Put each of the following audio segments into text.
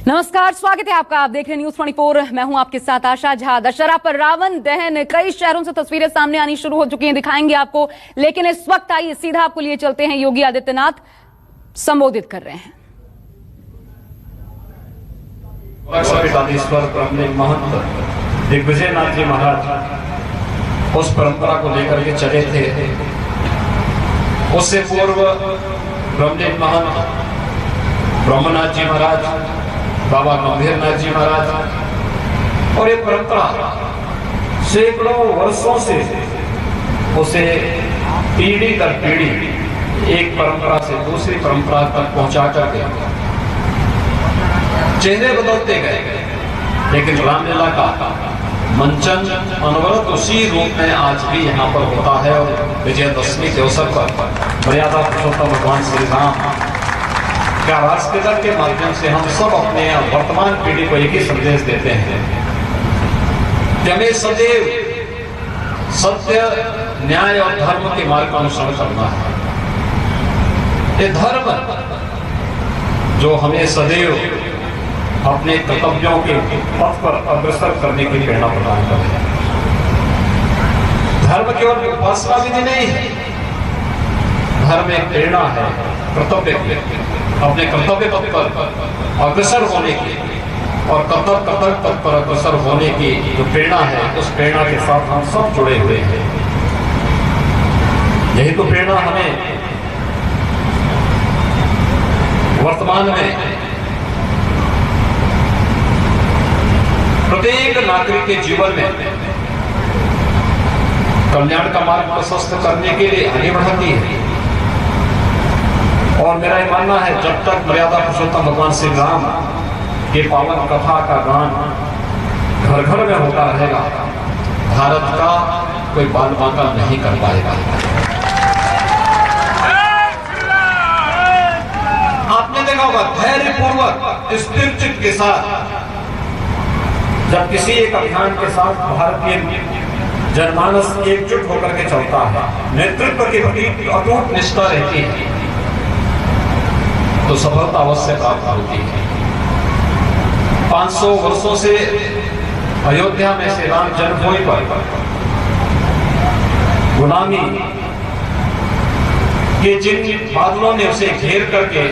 नमस्कार, स्वागत है आपका। आप देख रहे हैं न्यूज 24। मैं हूं आपके साथ आशा झा। दशहरा पर रावण दहन, कई शहरों से तस्वीरें सामने आनी शुरू हो चुकी हैं, दिखाएंगे आपको। लेकिन इस वक्त आइए सीधा आपको लिए चलते हैं, योगी आदित्यनाथ संबोधित कर रहे हैं। महंत दिग्विजय नाथ जी महाराज उस परंपरा को लेकर के चले थे। उससे पूर्व ब्रह्मलीन महंत ब्रह्मनाथ जी महाराज, बाबा गंभीरनाथ जी महाराज, और ये परंपरा सैकड़ों वर्षों से उसे पीढ़ी दर पीढ़ी एक परंपरा से दूसरी परंपरा तक पहुंचा करके चेहरे बदलते गए, लेकिन रामलीला का मंचन अनवरत उसी रूप में आज भी यहाँ पर होता है। और विजयदशमी के अवसर पर मर्यादा पुरुषोत्तम भगवान श्री राम क्या राष्ट्रगीत के माध्यम से हम सब अपने वर्तमान पीढ़ी को एक ही संदेश देते हैं कि हमें सदैव सत्य, न्याय और धर्म के मार्ग का अनुसरण करना है। ये धर्म जो हमें सदैव अपने कर्तव्यों के पथ पर अग्रसर करने की प्रेरणा प्रदान करता है। धर्म केवल उपासना विधि नहीं है, धर्म एक प्रेरणा है कर्तव्य की, अपने कर्तव्य पथ पर अग्रसर होने की और कर्तव्य पथ पर अग्रसर होने की जो प्रेरणा है, उस प्रेरणा के साथ हम सब जुड़े हुए हैं। यही तो प्रेरणा हमें वर्तमान में प्रत्येक नागरिक के जीवन में कल्याण का मार्ग प्रशस्त करने के लिए आगे बढ़ाती है। और मेरा ये मानना है, जब तक मर्यादा पुरुषोत्तम भगवान श्री राम के पावन कथा का गान घर घर में होता रहेगा, भारत का कोई बाल बांका नहीं कर पाएगा। आपने देखा होगा, धैर्य पूर्वक स्थिर चित्त के साथ जब किसी एक अभियान के साथ भारतीय जनमानस एकजुट होकर के चलता है, नेतृत्व के प्रति अटूट निष्ठा रहती है, तो सफलता अवश्य प्राप्त होती है। 500 वर्षों से अयोध्या में श्री राम जन्मभूमि पर गुलामी के जिन बादलों ने उसे घेर करके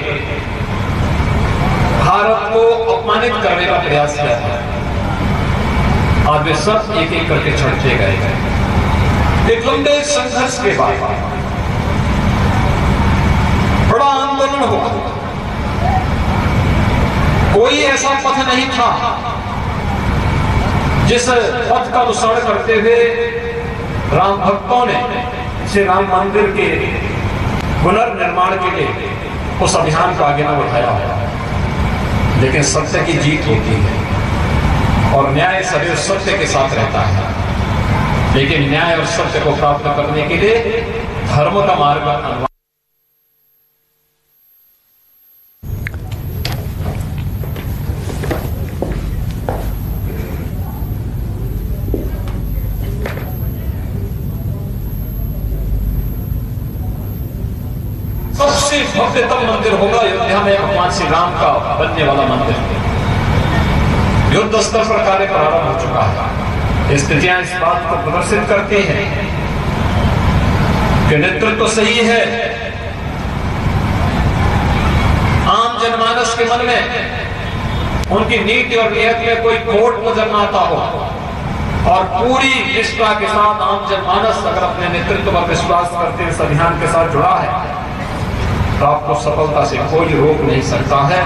भारत को अपमानित करने का प्रयास किया था, आज वे सब एक एक करके छटते गए। एक लंबे संघर्ष के बाद बड़ा आंदोलन हुआ। कोई ऐसा पथ नहीं था जिस पथ का अनुसरण करते हुए राम भक्तों ने श्री राम मंदिर के पुनर्निर्माण के लिए उस अभियान को आगे न बढ़ाया। लेकिन सत्य की जीत होती है और न्याय सदैव सत्य के साथ रहता है। लेकिन न्याय और सत्य को प्राप्त करने के लिए धर्म का मार्ग भव्यतम मंदिर होगा अयोध्या में भगवान श्री राम का बनने वाला मंदिर। युद्ध स्तर पर कार्य प्रारंभ हो चुका है। स्थितियां इस बात को प्रदर्शित करती हैं कि नेतृत्व तो सही है, आम जनमानस के मन में उनकी नीति और नीयत में कोई खोट नजर न आता हो, और पूरी निष्ठा के साथ आम जनमानस अगर अपने नेतृत्व पर विश्वास करते इस अभियान के साथ जुड़ा है, तो आपको सफलता से कोई रोक नहीं सकता है।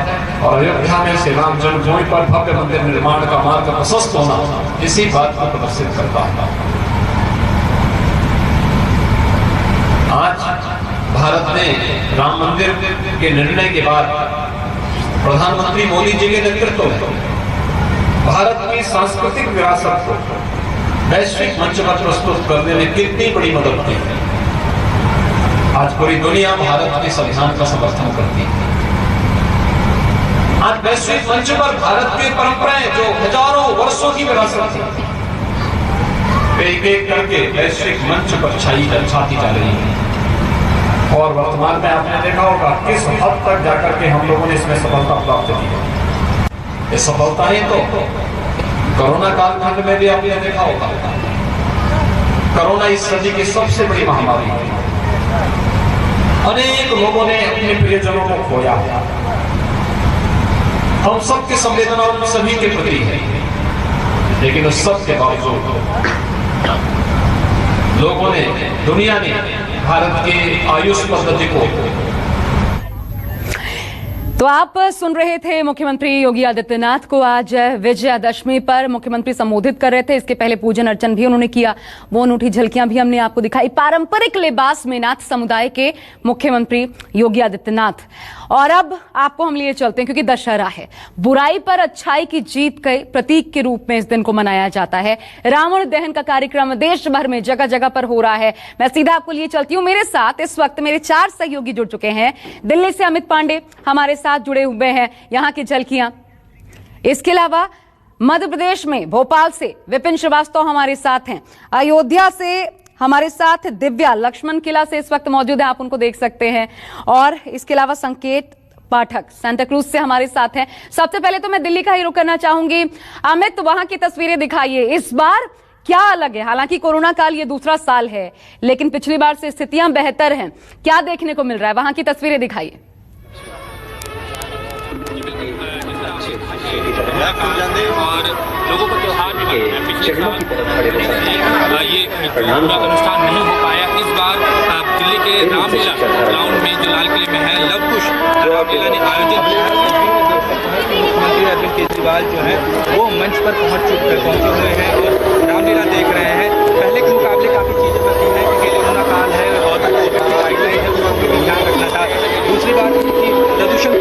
और अयोध्या में श्री राम जन्मभूमि पर भव्य मंदिर निर्माण का मार्ग प्रशस्त होना इसी बात को प्रदर्शित करता है। आज भारत ने राम मंदिर के निर्णय के बाद प्रधानमंत्री मोदी जी के नेतृत्व में भारत की सांस्कृतिक विरासत को वैश्विक मंच पर प्रस्तुत करने में कितनी बड़ी मदद की है। आज पूरी दुनिया भारत के संविधान का समर्थन करती है। आज वैश्विक मंच पर भारत की परंपराएं जो हजारों वर्षों की विरासत थी, एक एक करके वैश्विक मंच पर छाती जा रही है। और वर्तमान में आपने देखा होगा किस हद तक जाकर के हम लोगों ने इसमें सफलता प्राप्त की है। ये सफलताएं तो कोरोना कालखंड में भी आपने देखा होगा। कोरोना इस सदी की सबसे बड़ी महामारी है। अनेक लोगों ने अपने प्रियजनों को खोया। हम सबकी संवेदना उन सभी के प्रति है, लेकिन उस सब के बावजूद लोगों ने, दुनिया ने भारत की आयुष पद्धति को। तो आप सुन रहे थे मुख्यमंत्री योगी आदित्यनाथ को। आज विजयादशमी पर मुख्यमंत्री संबोधित कर रहे थे। इसके पहले पूजन अर्चन भी उन्होंने किया। वो अनूठी झलकियां भी हमने आपको दिखाई। पारंपरिक लिबास में नाथ समुदाय के मुख्यमंत्री योगी आदित्यनाथ। और अब आपको हम लिए चलते हैं, क्योंकि दशहरा है। बुराई पर अच्छाई की जीत के प्रतीक के रूप में इस दिन को मनाया जाता है। रावण दहन का कार्यक्रम देश भर में जगह जगह पर हो रहा है। मैं सीधा आपको लिए चलती हूं। मेरे साथ इस वक्त मेरे 4 सहयोगी जुड़ चुके हैं। दिल्ली से अमित पांडे हमारे साथ जुड़े हुए हैं, यहां की झलकियां। इसके अलावा मध्य प्रदेश में भोपाल से विपिन श्रीवास्तव हमारे साथ हैं। अयोध्या से हमारे साथ दिव्या लक्ष्मण किला से इस वक्त मौजूद है, आप उनको देख सकते हैं। और इसके अलावा संकेत पाठक सांता क्रूज से हमारे साथ हैं। सबसे पहले तो मैं दिल्ली का ही रुख करना चाहूंगी। अमित, वहां की तस्वीरें दिखाइए। इस बार क्या अलग है? हालांकि कोरोना काल ये दूसरा साल है, लेकिन पिछली बार से स्थितियां बेहतर हैं। क्या देखने को मिल रहा है? वहां की तस्वीरें दिखाइए। और लोगों को त्योहार भी मनाना है। पिछले साल ये अनुष्ठान नहीं हो पाया। इस बार दिल्ली के रामलीला ग्राउंड में जो लाल किले में है लव कुश रामलीला ने आयोजित किया है। मुख्यमंत्री अरविंद केजरीवाल जो है वो मंच पर पहुंचे हुए हैं और रामलीला देख रहे हैं। पहले के मुकाबले काफी चीजें बदली हैं, क्योंकि कोरोना काल है और गाइडलाइन है उसका ध्यान रखना था। दूसरी बात कि प्रदूषण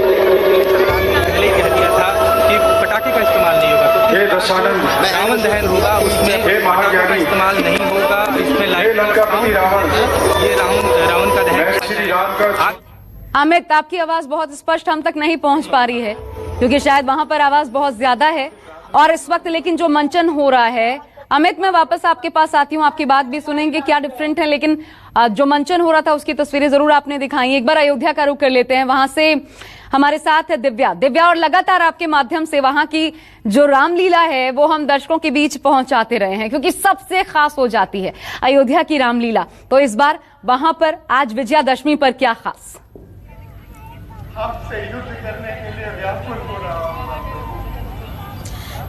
सरकार ने पहले कह दिया था कि पटाखे का इस्तेमाल नहीं होगा, तो रावण दहन होगा, उसमें पटाखे का इस्तेमाल नहीं होगा। इसमें लाइट ये रावण का दहन। अमित, आपकी आवाज बहुत स्पष्ट हम तक नहीं पहुंच पा रही है, क्योंकि शायद वहां पर आवाज बहुत ज्यादा है। और इस वक्त लेकिन जो मंचन हो रहा है, अमित मैं वापस आपके पास आती हूँ, आपकी बात भी सुनेंगे क्या डिफरेंट है। लेकिन जो मंचन हो रहा था उसकी तस्वीरें जरूर आपने दिखाई। एक बार अयोध्या का रुख कर लेते हैं। वहां से हमारे साथ है दिव्या। और लगातार आपके माध्यम से वहां की जो रामलीला है वो हम दर्शकों के बीच पहुंचाते रहे हैं, क्योंकि सबसे खास हो जाती है अयोध्या की रामलीला। तो इस बार वहां पर आज विजयादशमी पर क्या खास? आपसे युद्ध करने के लिए व्याकुल हो रहा हूं।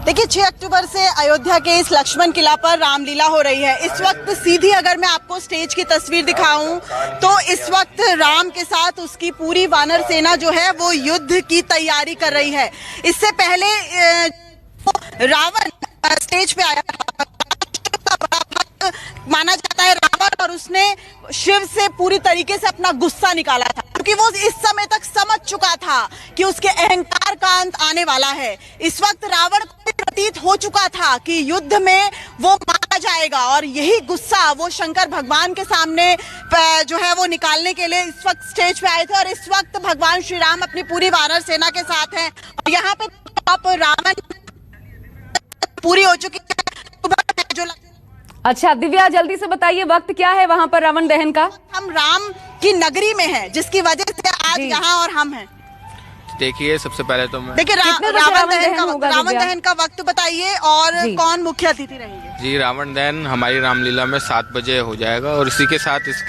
देखिए 6 अक्टूबर से अयोध्या के इस लक्ष्मण किला पर रामलीला हो रही है। इस वक्त सीधी अगर मैं आपको स्टेज की तस्वीर दिखाऊं तो इस वक्त राम के साथ उसकी पूरी वानर सेना जो है वो युद्ध की तैयारी कर रही है। इससे पहले रावण स्टेज पे आया था, बड़ा भक्त माना जाता है रावण, और उसने शिव से पूरी तरीके से अपना गुस्सा निकाला था, क्योंकि वो इस समय तक समझ चुका था कि उसके अहंकार का अंत आने वाला है। इस वक्त रावण को प्रतीत हो चुका था कि युद्ध में वो मारा जाएगा, और यही गुस्सा वो शंकर भगवान के सामने जो है वो निकालने के लिए इस वक्त स्टेज पे आए थे। और इस वक्त भगवान श्री राम अपनी पूरी वानर सेना के साथ हैं। और यहाँ पे आप रावण पूरी हो चुकी है। जो अच्छा दिव्या, जल्दी से बताइए वक्त क्या है वहां पर रावण दहन का? हम राम की नगरी में हैं, जिसकी वजह से आज यहाँ और हम हैं। देखिए सबसे पहले तो मैं देखिए रावण दहन का वक्त बताइए और कौन मुख्य अतिथि रहेंगे? जी, रावण दहन हमारी रामलीला में 7 बजे हो जाएगा। और इसी के साथ इस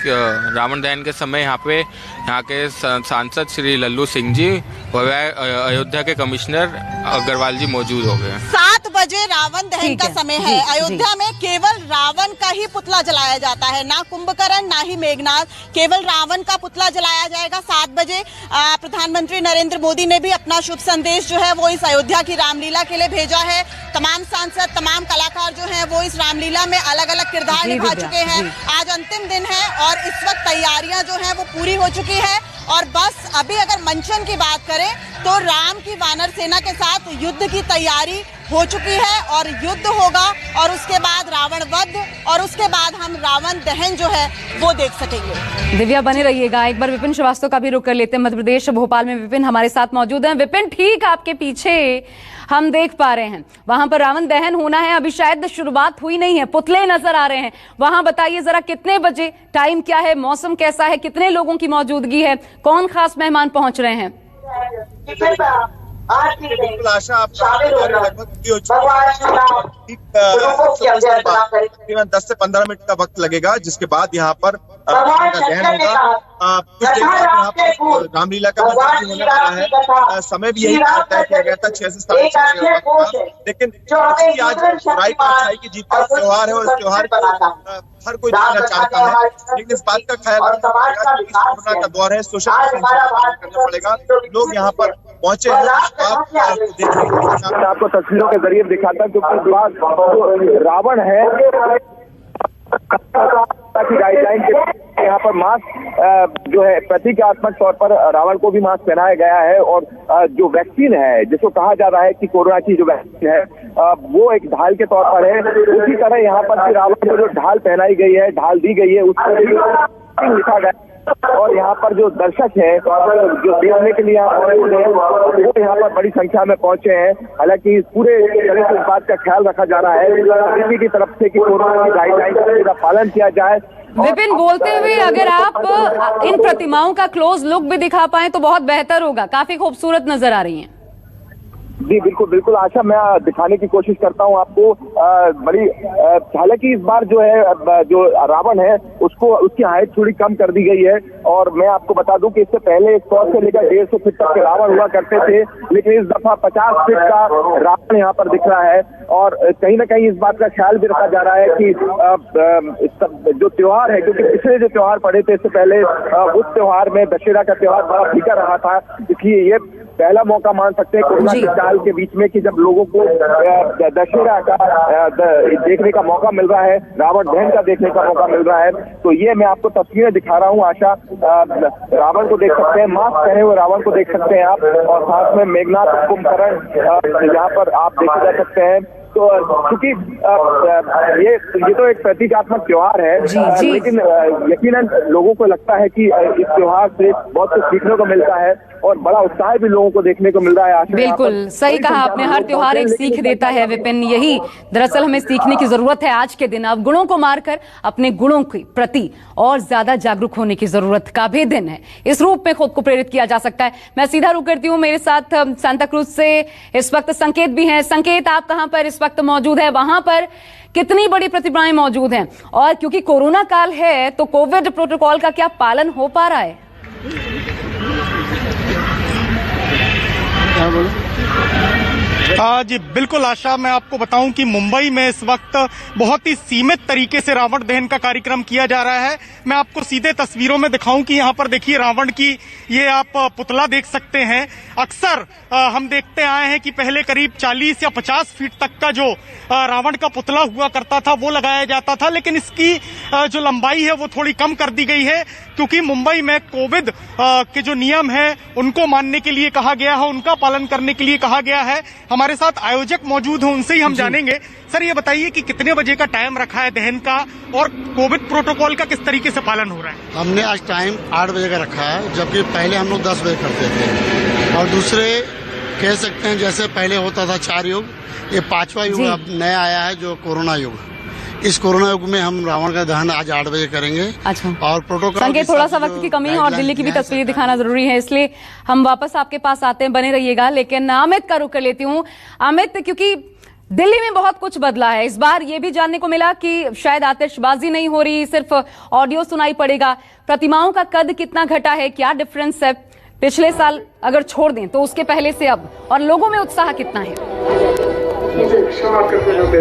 रावण दहन के समय यहाँ के सांसद श्री लल्लू सिंह जी व अयोध्या के कमिश्नर अग्रवाल जी मौजूद हो गए। 7 बजे रावण दहन का समय है। अयोध्या में केवल रावण का ही पुतला जलाया जाता है, ना कुंभकर्ण ना ही मेघनाथ, केवल रावण का पुतला जलाया जाएगा 7 बजे। प्रधानमंत्री नरेंद्र मोदी ने भी अपना शुभ संदेश जो है वो इस अयोध्या की रामलीला के लिए भेजा है। तमाम सांसद, तमाम कलाकार जो हैं वो इस रामलीला में अलग अलग किरदार निभा चुके हैं। आज अंतिम दिन है और इस वक्त तैयारियां जो हैं वो पूरी हो चुकी है। और बस अभी अगर मंचन की बात करें तो राम की वानर सेना के साथ युद्ध की तैयारी हो चुकी है, और युद्ध होगा और उसके बाद रावण वध, और उसके बाद हम रावण दहन जो है वो देख सकेंगे। दिव्या बने रहिएगा। एक बार विपिन श्रीवास्तव का भी रुख कर लेते हैं। मध्य प्रदेश भोपाल में विपिन हमारे साथ मौजूद हैं। विपिन, ठीक आपके पीछे हम देख पा रहे हैं वहां पर रावण दहन होना है। अभी शायद शुरुआत हुई नहीं है, पुतले नजर आ रहे हैं। वहां बताइए जरा कितने बजे, टाइम क्या है, मौसम कैसा है, कितने लोगों की मौजूदगी है, कौन खास मेहमान पहुंच रहे हैं? बिल्कुल आशा आपको लगभग पूरी हो चुकी है। तकरीबन 10 से 15 मिनट का वक्त लगेगा, जिसके बाद यहाँ पर का दहन होगा। कुछ देर बाद यहाँ पर रामलीला का मंचन होने वाला है। समय भी यही तय किया गया था 6 से 6:30, लेकिन आज बुराई पर अच्छाई की जीत का त्योहार है और इस त्योहार को हर कोई देखना चाहता है, लेकिन इस बात का ख्याल रखना पड़ेगा कि कोरोना का दौर है, सोशल डिस्टेंसिंग का पालन करना पड़ेगा। लोग यहाँ पर पहुंचे हैं, मैं आपको तस्वीरों के जरिए दिखाता हूँ, क्योंकि रावण है गाइडलाइन के यहाँ पर मास्क जो है प्रतीकात्मक तौर पर रावण को भी मास्क पहनाया गया है। और जो वैक्सीन है, जिसको कहा जा रहा है कि कोरोना की जो वैक्सीन है वो एक ढाल के तौर पर है, उसी तरह यहाँ पर भी रावण को जो ढाल पहनाई गई है, ढाल दी गई है, उस पर लिखा गया। और यहाँ पर जो दर्शक हैं जो देखने के लिए वो यहाँ पर बड़ी संख्या में पहुंचे हैं। हालांकि पूरे तरह से इस बात का ख्याल रखा जा रहा है किसी की तरफ से कि कोरोना की गाइडलाइन का पालन किया जाए। विपिन, बोलते हुए अगर आप इन प्रतिमाओं का क्लोज लुक भी दिखा पाए तो बहुत बेहतर होगा, काफी खूबसूरत नजर आ रही हैं। जी बिल्कुल बिल्कुल आशा, मैं दिखाने की कोशिश करता हूं आपको। बड़ी हालांकि इस बार जो है जो रावण है उसको उसकी हाइट थोड़ी कम कर दी गई है। और मैं आपको बता दूं कि इससे पहले 100 से लेकर 150 फीट तक के रावण हुआ करते थे, लेकिन इस दफा 50 फीट का रावण यहाँ पर दिख रहा है। और कहीं ना कहीं इस बात का ख्याल भी रखा जा रहा है कि जो त्योहार है, क्योंकि पिछले जो त्योहार पड़े थे इससे पहले उस त्योहार में दशहरा का त्योहार बड़ा फीका रहा था, इसलिए ये पहला मौका मान सकते हैं कोरोना के काल के बीच में कि जब लोगों को दशहरा का देखने का मौका मिल रहा है, रावण दहन का देखने का मौका मिल रहा है। तो ये मैं आपको तस्वीरें दिखा रहा हूँ आशा, रावण को देख सकते हैं, मास्क पहने हुए रावण को देख सकते हैं आप, और साथ में मेघनाथ कुंभकर्ण यहाँ पर आप देखे जा सकते हैं। तो क्योंकि ये तो एक प्रतीकात्मक त्योहार है, लेकिन यकीनन लोगों को लगता है कि इस त्योहार से बहुत कुछ सीखने को मिलता है और बड़ा उत्साह भी लोगों को देखने को मिल रहा है। बिल्कुल सही कहा आपने, हर त्योहार एक सीख देता है विपिन, यही दरअसल हमें सीखने की जरूरत है आज के दिन। अब गुणों को मारकर अपने गुणों के प्रति और ज्यादा जागरूक होने की जरूरत का भी दिन है, इस रूप में खुद को प्रेरित किया जा सकता है। मैं सीधा रुक करती हूँ, मेरे साथ सांता क्रूज से इस वक्त संकेत भी हैं। संकेत, आप कहां पर इस वक्त मौजूद है? वहां पर कितनी बड़ी प्रतिमाएं मौजूद हैं? और क्योंकि कोरोना काल है तो कोविड प्रोटोकॉल का क्या पालन हो पा रहा है? जी बिल्कुल आशा, मैं आपको बताऊं कि मुंबई में इस वक्त बहुत ही सीमित तरीके से रावण दहन का कार्यक्रम किया जा रहा है। मैं आपको सीधे तस्वीरों में दिखाऊं कि यहाँ पर देखिए रावण की ये आप पुतला देख सकते हैं। अक्सर हम देखते आए हैं कि पहले करीब 40 या 50 फीट तक का जो रावण का पुतला हुआ करता था वो लगाया जाता था, लेकिन इसकी जो लंबाई है वो थोड़ी कम कर दी गई है, क्योंकि मुंबई में कोविड के जो नियम है उनको मानने के लिए कहा गया है, उनका पालन करने के लिए कहा गया है। हमारे साथ आयोजक मौजूद हैं, उनसे ही हम जानेंगे। सर, ये बताइए कि कितने बजे का टाइम रखा है दहन का और कोविड प्रोटोकॉल का किस तरीके से पालन हो रहा है? हमने आज टाइम 8 बजे का रखा है, जबकि पहले हम लोग 10 बजे करते थे। और दूसरे कह सकते हैं जैसे पहले होता था 4 युग, ये 5वां युग अब नया आया है जो कोरोना युग। इस कोरोना युग में हम रावण का दहन आज 8 बजे करेंगे। अच्छा। और प्रोटोकॉल संकेत, थोड़ा सा वक्त की कमी है और दिल्ली की भी तस्वीर दिखाना जरूरी है, इसलिए हम वापस आपके पास आते हैं, बने रहिएगा। लेकिन अमित का रुख कर लेती हूँ। अमित, क्योंकि दिल्ली में बहुत कुछ बदला है इस बार, ये भी जानने को मिला कि शायद आतिशबाजी नहीं हो रही, सिर्फ ऑडियो सुनाई पड़ेगा। प्रतिमाओं का कद कितना घटा है, क्या डिफरेंस है पिछले साल अगर छोड़ दें तो उसके पहले से अब, और लोगों में उत्साह कितना है?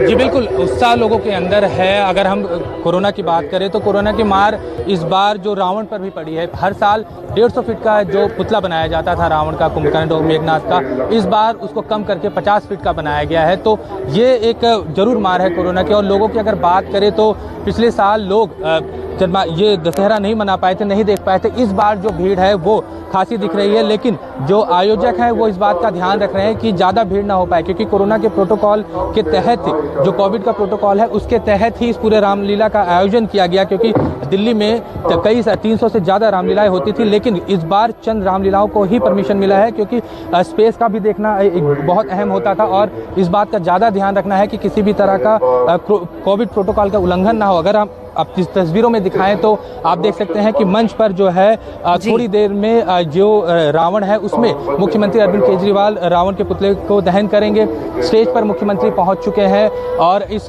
जी बिल्कुल, उत्साह लोगों के अंदर है। अगर हम कोरोना की बात करें तो कोरोना की मार इस बार जो रावण पर भी पड़ी है। हर साल 150 फीट का जो पुतला बनाया जाता था रावण का, कुंभकर्ण और मेघनाथ का, इस बार उसको कम करके 50 फीट का बनाया गया है। तो ये एक जरूर मार है कोरोना की। और लोगों की अगर बात करें तो पिछले साल लोग ये दशहरा नहीं मना पाए थे, नहीं देख पाए थे। इस बार जो भीड़ है वो खासी दिख रही है, लेकिन जो आयोजक हैं वो इस बात का ध्यान रख रहे हैं कि ज़्यादा भीड़ ना हो पाए, क्योंकि कोरोना के प्रोटोकॉल के तहत, जो कोविड का प्रोटोकॉल है उसके तहत ही इस पूरे रामलीला का आयोजन किया गया। क्योंकि दिल्ली में कई 300 से ज़्यादा रामलीलाएं होती थी, लेकिन इस बार चंद रामलीलाओं को ही परमिशन मिला है, क्योंकि स्पेस का भी देखना एक बहुत अहम होता था। और इस बात का ज़्यादा ध्यान रखना है कि किसी भी तरह का कोविड प्रोटोकॉल का उल्लंघन ना हो। अगर अब इस तस्वीरों में दिखाएं तो आप देख सकते हैं कि मंच पर जो है थोड़ी देर में जो रावण है उसमें मुख्यमंत्री अरविंद केजरीवाल रावण के पुतले को दहन करेंगे। स्टेज पर मुख्यमंत्री पहुंच चुके हैं और इस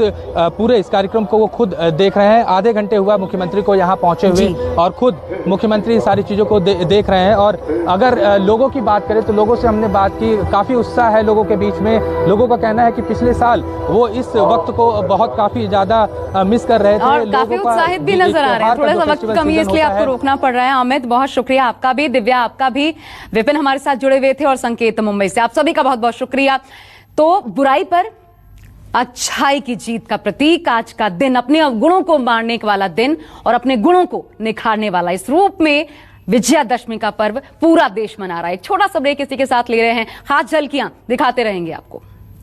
पूरे इस कार्यक्रम को वो खुद देख रहे हैं। आधे घंटे हुआ मुख्यमंत्री को यहाँ पहुंचे हुए और खुद मुख्यमंत्री सारी चीजों को देख रहे हैं। और अगर लोगों की बात करें तो लोगों से हमने बात की, काफी उत्साह है लोगों के बीच में। लोगों का कहना है कि पिछले साल वो इस वक्त को बहुत काफी ज्यादा मिस कर रहे थे और काफी उत्साहित भी नजर आ रहे हैं। थोड़ा सा वक्त कमी है इसलिए आपको रोकना पड़ रहा है। अमित, बहुत शुक्रिया आपका भी, दिव्या आपका भी, विपिन हमारे साथ जुड़े हुए थे और संकेत मुंबई से, आप सभी का बहुत बहुत शुक्रिया। तो बुराई पर अच्छाई की जीत का प्रतीक आज का दिन, अपने गुणों को मारने वाला दिन और अपने गुणों को निखारने वाला, इस रूप में विजयादशमी का पर्व पूरा देश मना रहा है। एक छोटा सा ब्रेक इसी के साथ ले रहे हैं, खास झलकियां दिखाते रहेंगे आपको।